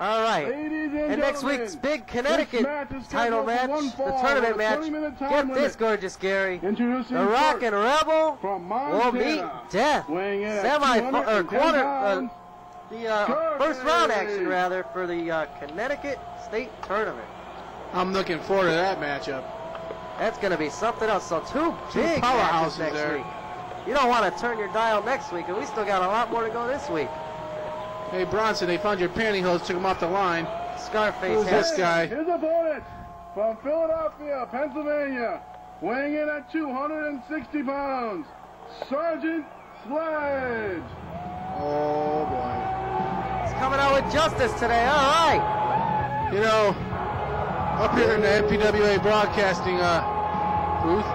All right. And next week's big Connecticut title match, the tournament match. Get this, Gorgeous Gary. The Rockin' Rebel will meet Death. First round action, rather, for the Connecticut State Tournament. I'm looking forward to that matchup. That's going to be something else. So two big matches next week. You don't want to turn your dial next week, and we still got a lot more to go this week. Hey, Bronson, they found your pantyhose, took him off the line. Scarface. Who's this guy? His opponent from Philadelphia, Pennsylvania, weighing in at 260 pounds, Sgt Sledge. Oh, boy. He's coming out with justice today. All right. You know, up here in the NPWA broadcasting booth,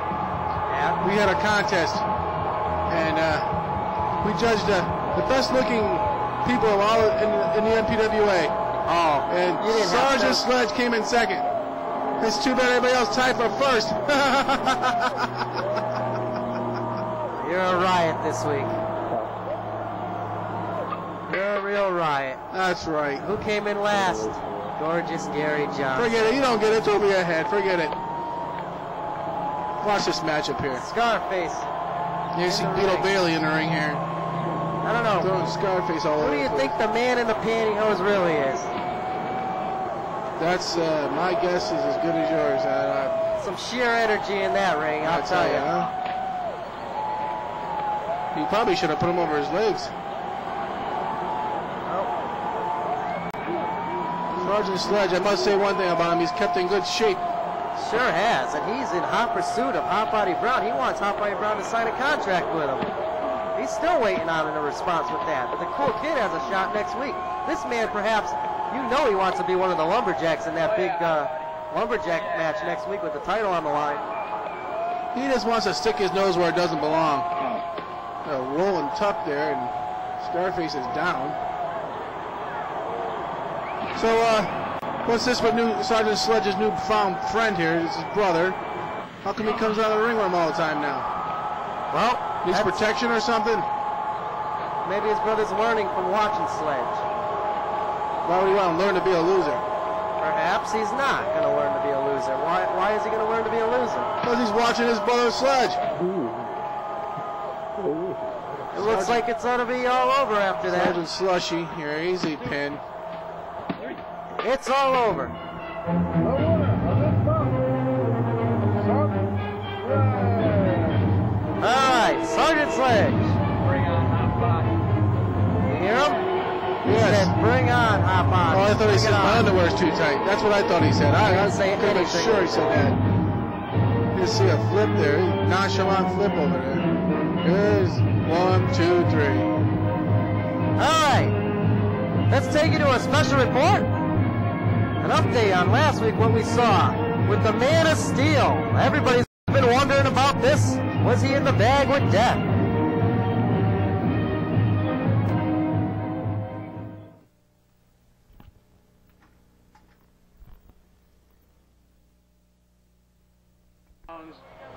we had a contest, and we judged the best-looking people of all in the NPWA. Oh, and Sgt Sledge came in second. It's too bad everybody else tied for first. You're a riot this week. You're a real riot. That's right. Who came in last? Gorgeous Gary Johnson. Forget it. You don't get it. It's over your head. Forget it. Watch this matchup here. Scarface. You see Beetle Bailey in the ring here. I don't know. Throwing Scarface all over. Who do you think the man in the pantyhose really is? That's my guess is as good as yours. Some sheer energy in that ring, I'll tell you. Huh? He probably should have put him over his legs. Sgt Sledge, I must say one thing about him. He's kept in good shape. Sure has, and he's in hot pursuit of Hot Body Brown. He wants Hot Body Brown to sign a contract with him. He's still waiting on a response with that, but the cool kid has a shot next week. This man, perhaps, you know he wants to be one of the lumberjacks in that big lumberjack match next week with the title on the line. He just wants to stick his nose where it doesn't belong. Rolling tuck there, and Scarface is down. So, what's this with Sgt Sledge's newfound friend here? It's his brother. How come he comes out of the ring with him all the time now? Well, needs protection or something? Maybe his brother's learning from watching Sledge. Why would he want to learn to be a loser? Perhaps he's not going to learn to be a loser. Why is he going to learn to be a loser? Because he's watching his brother Sledge. It looks like it's going to be all over after that. Sgt Slushy, your easy pin. It's all over. All right, Sgt Sledge. You hear him? He said, bring on, Hot Box. Oh, I thought he said my underwear's too tight. That's what I thought he said. I couldn't make sure he said that. You see a flip there. Nonchalant flip over there. Here's 1, 2, 3. All right. Let's take you to a special report. An update on last week, what we saw with the Man of Steel. Everybody's been wondering about this. Was he in the bag with Death?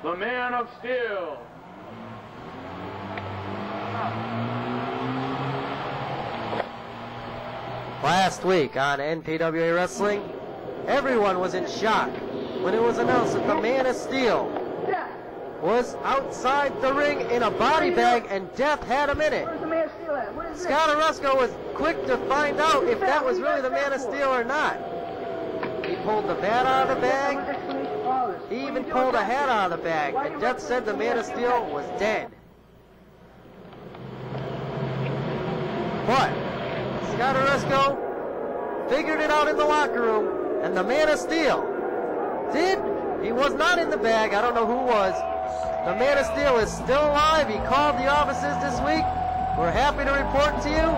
The Man of Steel. Last week on NPWA Wrestling, everyone was in shock when it was announced that the Man of Steel was outside the ring in a body bag and Death had him in it. Scott Aresco was quick to find out if that was really the Man of Steel or not. He pulled the bat out of the bag. He even pulled a hat out of the bag, and Death said the Man of Steel was dead. But Scott Aresco figured it out in the locker room, and the Man of Steel he was not in the bag. I don't know who was. The Man of Steel is still alive. He called the offices this week. We're happy to report to you.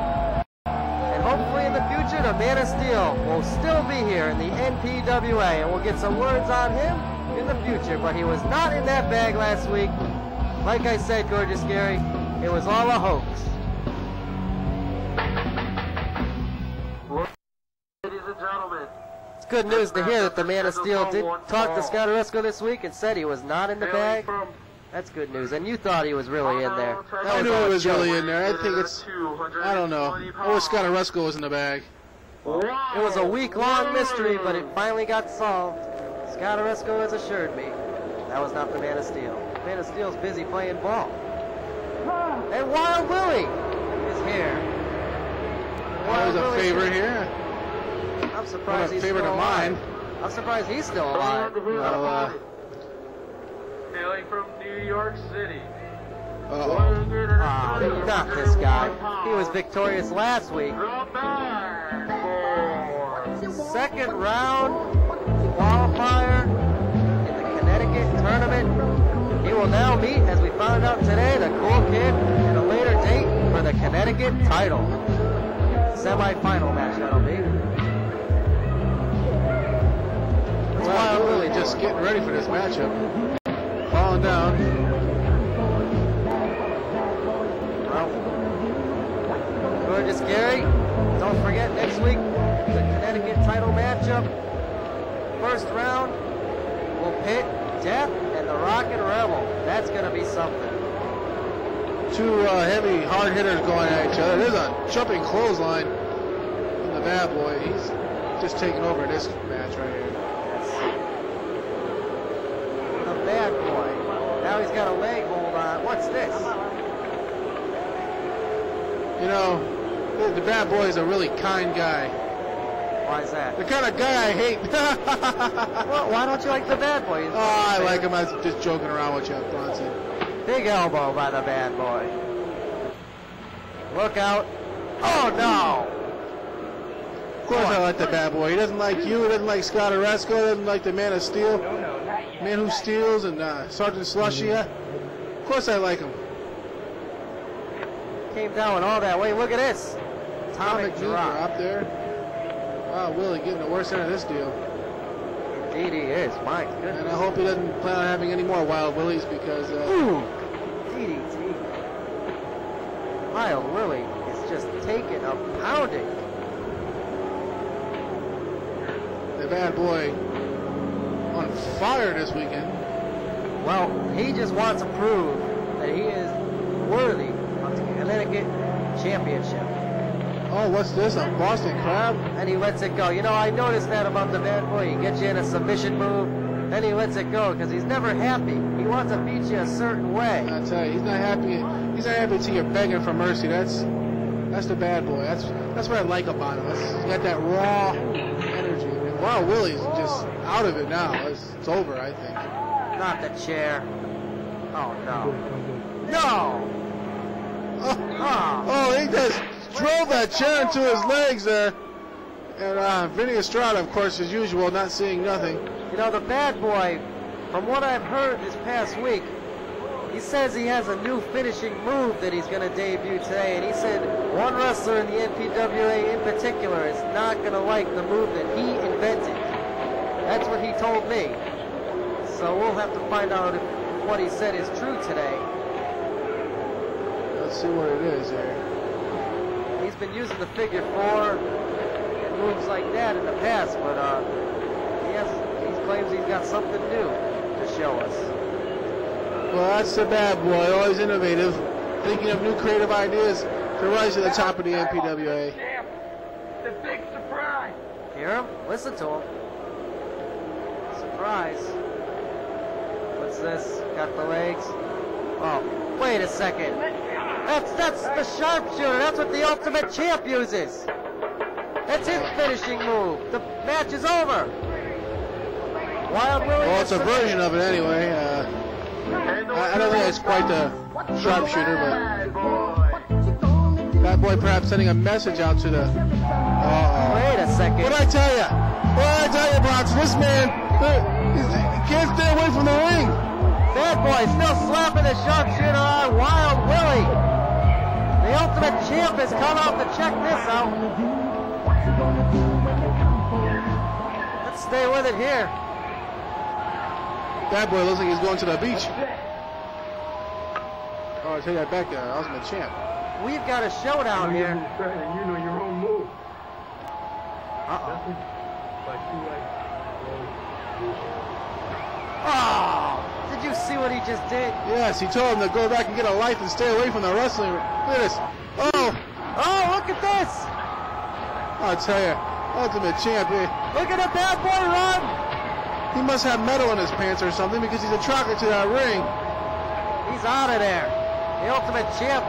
And hopefully in the future, the Man of Steel will still be here in the NPWA, and we'll get some words on him in the future. But he was not in that bag last week. Like I said, Gorgeous Gary, it was all a hoax. Ladies and gentlemen, it's good news to hear that the Man of Steel did talk to Scott Aresco this week and said he was not in the bag. That's good news. And you thought he was really in there. I knew he was really in there. I think it's, I don't know. I wish Scott Aresco was in the bag. It was a week-long mystery, but it finally got solved. Scott Aresco has assured me that was not the Man of Steel. The Man of Steel's busy playing ball. And Wild Willie is here. There's a favorite here. I'm surprised he's favorite still of alive. mine. I'm surprised he's still alive. Well, Hailing from New York City. Not this guy. He was victorious last week. Second round qualifier in the Connecticut tournament. He will now meet, as we found out today, the Cool Kid at a later date for the Connecticut title. Semi-final match that'll be. Wild Willie just getting ready for this matchup. Falling down. Gorgeous Gary. Don't forget next week the Connecticut title matchup. First round will pit Death and the Rockin' Rebel. That's going to be something. Two heavy hard hitters going at each other. There's a jumping clothesline from the Bad Boy. He's just taking over this match right here. The Bad Boy. Now he's got a leg hold on. What's this? You know, the Bad Boy is a really kind guy. Why is that? The kind of guy I hate. Well, why don't you like the Bad Boy? Oh, I like him. I was just joking around with you, Bronson. Big elbow by the Bad Boy. Look out. Oh, no. Of course I like the Bad Boy. He doesn't like you. He doesn't like Scott Aresco. He doesn't like the Man of Steel. Man Who Steals and Sgt Sledge. Of course I like him. Came down all that way. Look at this. Atomic drop. Up there. Wow, Willie getting the worst end of this deal. Indeed he is. My goodness. And I hope he doesn't plan on having any more Wild Willies because... Ooh. DDT. Wild Willie is just taking a pounding. The Bad Boy on fire this weekend. Well, he just wants to prove that he is worthy of the Connecticut Championship. Oh, what's this? A Boston Crab? And he lets it go. You know, I noticed that about the Bad Boy. He gets you in a submission move, then he lets it go because he's never happy. He wants to beat you a certain way. I tell you, he's not happy. He's not happy until you're begging for mercy. That's the Bad Boy. That's what I like about him. He's got that raw energy. And Wild Willie's just out of it now. It's over, I think. Not the chair. Oh, no. No! Oh, he just drove that chair into his legs there. And Vinny Estrada, of course, as usual, not seeing nothing. You know, the Bad Boy, from what I've heard this past week, he says he has a new finishing move that he's going to debut today. And he said one wrestler in the NPWA in particular is not going to like the move that he invented. That's what he told me. So we'll have to find out if what he said is true today. Let's see what it is here. He's been using the figure 4 and moves like that in the past, but he claims he's got something new to show us. Well, that's the Bad Boy, always innovative, thinking of new creative ideas to rise to the top of the NPWA. The big surprise. Hear him? Listen to him. Surprise. What's this? Got the legs. Oh, wait a second. That's the sharpshooter. That's what the Ultimate Champ uses. That's his finishing move. The match is over. Wild Willie. Well, it's a version of it anyway. I don't think it's quite the sharpshooter, but Bad Boy perhaps sending a message out to the... Wait a second. What'd I tell you? Bronson? This man, he can't stay away from the ring. Bad Boy still slapping the sharpshooter on Wild Willie. The Ultimate Champ has come out to check this out. Let's stay with it here. Bad Boy looks like he's going to the beach. Oh, I take that back, Ultimate Champ. We've got a showdown here. You know your own move. Oh, did you see what he just did? Yes, he told him to go back and get a life and stay away from the wrestling. Look at this. Oh, look at this. I'll tell you, Ultimate Champ. Look at the bad boy run. He must have metal in his pants or something because he's attracted to that ring. He's out of there. The Ultimate Champ.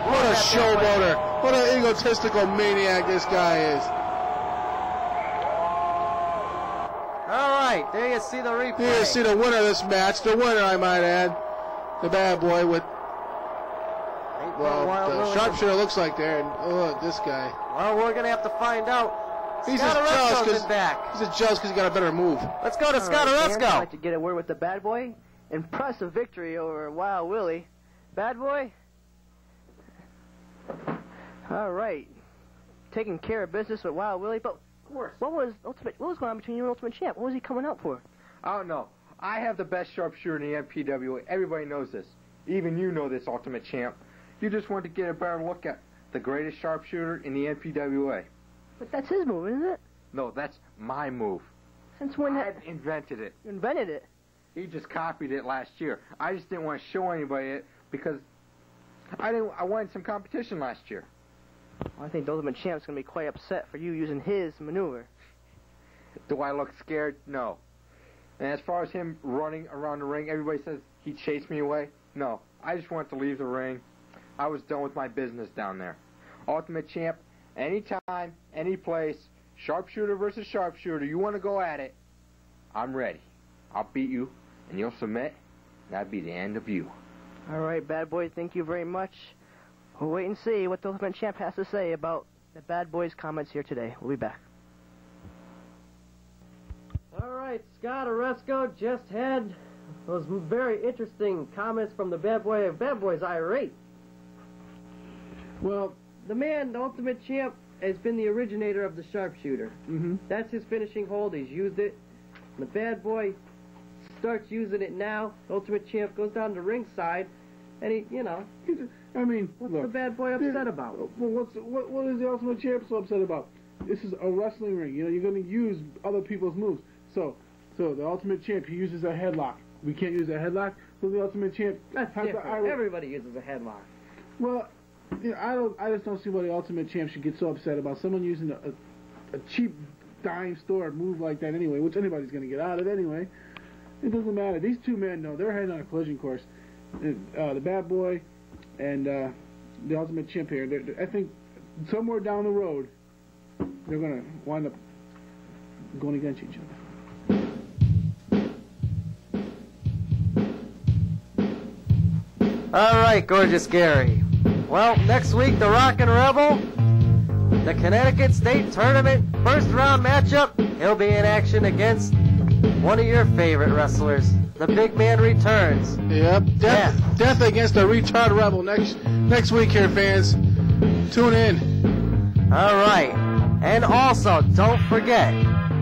What a showboater. What an egotistical maniac this guy is. All right, there you see the replay. Here you see the winner of this match. The winner, I might add. The bad boy with, well, the sharpshooter looks like there. And look, this guy. Well, we're going to have to find out. He's just jealous because he got a better move. Let's go to Scott Aresco. I'd like to get a word with the bad boy. Impressive victory over Wild Willie. Bad boy? All right. Taking care of business with Wild Willie, but Of course. what was going on between you and Ultimate Champ? What was he coming out for? I don't know. I have the best sharpshooter in the NPWA. Everybody knows this. Even you know this, Ultimate Champ. You just want to get a better look at the greatest sharpshooter in the NPWA. But that's his move, isn't it? No, that's my move. Since when I invented it. you invented it? He just copied it last year. I just didn't want to show anybody it because I wanted some competition last year. Well, I think the Ultimate Champ's going to be quite upset for you using his maneuver. Do I look scared? No. And as far as him running around the ring, everybody says he chased me away. No. I just wanted to leave the ring. I was done with my business down there. Ultimate Champ, anytime, any place, sharpshooter versus sharpshooter, you want to go at it, I'm ready. I'll beat you, and you'll submit, and that'd be the end of you. All right, bad boy, thank you very much. We'll wait and see what the Ultimate Champ has to say about the bad boy's comments here today. We'll be back. All right, Scott Aresco just had those very interesting comments from the bad boy. Bad boy's irate. Well, the man, the Ultimate Champ, has been the originator of the sharpshooter. That's his finishing hold. He's used it. The bad boy starts using it now. The Ultimate Champ goes down to ringside, and he, you know, I mean, what's look, the bad boy upset about? Well, what is the Ultimate Champ so upset about? This is a wrestling ring. You know, you're going to use other people's moves. So the Ultimate Champ, he uses a headlock. We can't use a headlock. So the Ultimate Champ That's has different. Everybody uses a headlock. Well, you know, I just don't see why the Ultimate Champ should get so upset about someone using a cheap dime store move like that anyway, which anybody's going to get out of anyway. It doesn't matter. These two men know they're heading on a collision course. The bad boy and the Ultimate Champ here. I think somewhere down the road they're going to wind up going against each other. All right, Gorgeous Gary. Well, next week, the Rockin' Rebel, the Connecticut State Tournament first round matchup. He'll be in action against one of your favorite wrestlers. The big man returns. Yep, death against the retard rebel next week here, fans. Tune in. All right, and also don't forget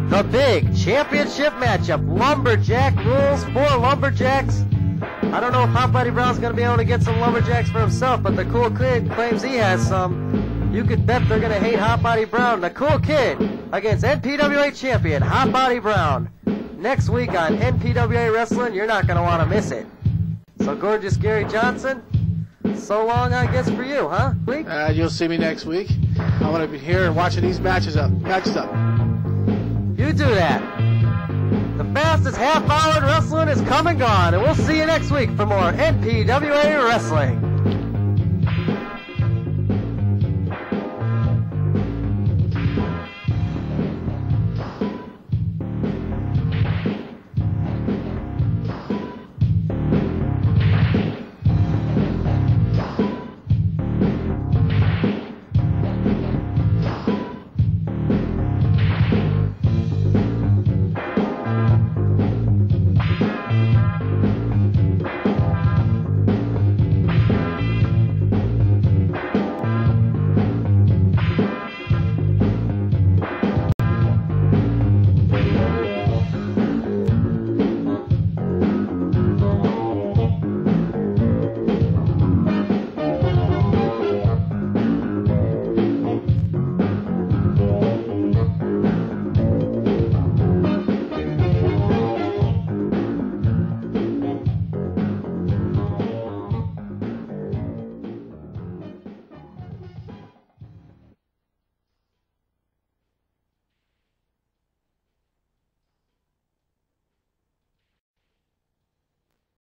the big championship matchup. Lumberjack rules, 4 Lumberjacks. I don't know if Hot Buddy Brown's going to be able to get some Lumberjacks for himself, but the Cool Kid claims he has some. You could bet they're going to hate Hot Body Brown. The Cool Kid against NPWA champion Hot Body Brown. Next week on NPWA Wrestling, you're not going to want to miss it. So, Gorgeous Gary Johnson, so long, I guess, for you, huh? You'll see me next week. I'm going to be here and watching these matches up. You do that. The fastest half hour in wrestling is come and gone, and we'll see you next week for more NPWA Wrestling.